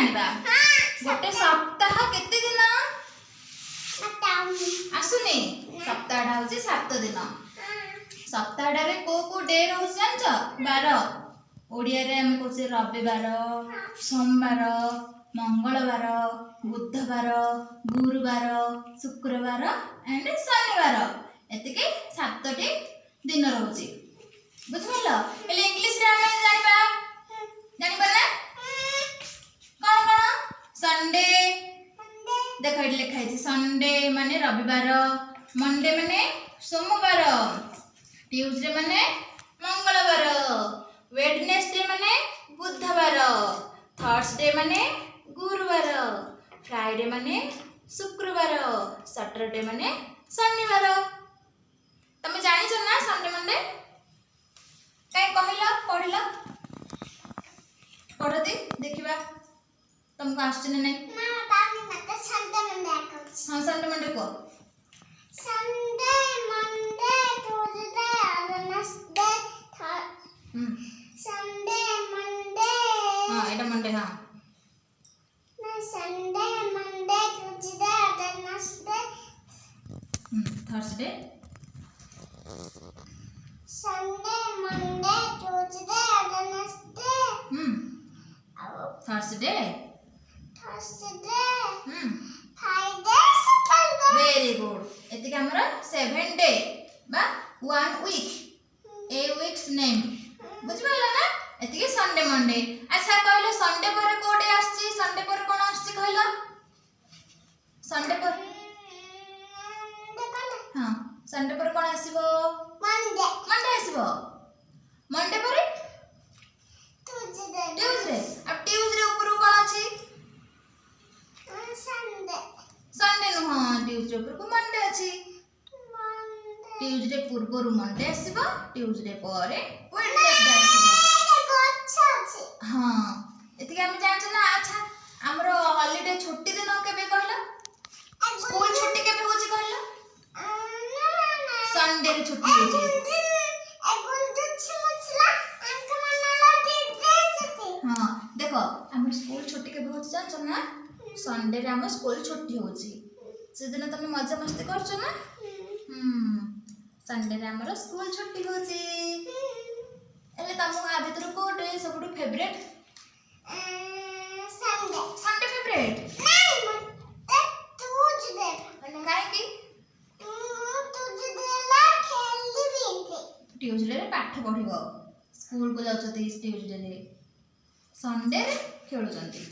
जानिबा गोटे सप्ताह केते दिन आसुनी सप्ताह ढा होची 7 दिन सप्ताह रे को डे रहउछ जानछ 12 ओडिया रे हम कहछे रविवार सोमवार मंगलवार बुधवार गुरुवार शुक्रवार एंड शनिवार एतिके 7टी दिन रहउची बुझिलो एले इंग्लिश रे हम जानिबा ना कोन कोन संडे देखो ये लिखा है संडे माने रविवार मंडे माने सोमवार ट्यूसडे माने मंगलवार वेडनेसडे माने बुधवार थर्सडे माने गुरुवार फ्राइडे माने शुक्रवार सैटरडे माने शनिवार तुम जानिछ ना संडे मंडे काई कहला पढ़ला पढ़ दे देखिबा तुमको आछने नहीं हाँ संडे मंडे को Sunday Monday Tuesday Wednesday Sunday Monday हाँ एटा मंडे हाँ ना Sunday Monday Tuesday Wednesday Thursday Sunday Monday Tuesday Wednesday Thursday Thursday Friday very good एतिक हमरा 7 डे बा 1 वीक ए वीक्स नेम बुझिबला ना एतिक संडे मंडे अच्छा कहले संडे पर को डे आछि संडे पर कोन आछि कहलो संडे पर हां संडे पर कोन आसीबो मंडे मंडे आसीबो मंडे पर ट्यूसडे ट्यूसडे अब ट्यूसडे ऊपर कोन आछि संडे संडे नु हां ट्यूसडे ऊपर को मंडे अछि मंडे ट्यूसडे पूर्व मंडे आसीबो ट्यूसडे पर वेडनेसडे आसीबो अच्छा अछि हां एतिक हम जानछ ना अच्छा हमरो हॉलिडे छुट्टी दिन केबे कहला स्कूल छुट्टी केबे होची कहला संडे रे छुट्टी होची हां देखो हम स्कूल छुट्टी केबे होची जानछ ना संडे रे हम स्कूल छुट्टी होची से दिन तुम मजा मस्ती करछ ना संडे रे हमर स्कूल छुट्टी होची एले तमु आ भीतर को डे सबटु फेवरेट संडे संडे फेवरेट नहीं मत ट्यूसडे काहे की ट्यूसडे ला खेलली भी ट्यूसडे रे पाठ पढिबो स्कूल को जाउछती ट्यूसडे रे संडे रे खेलुछंती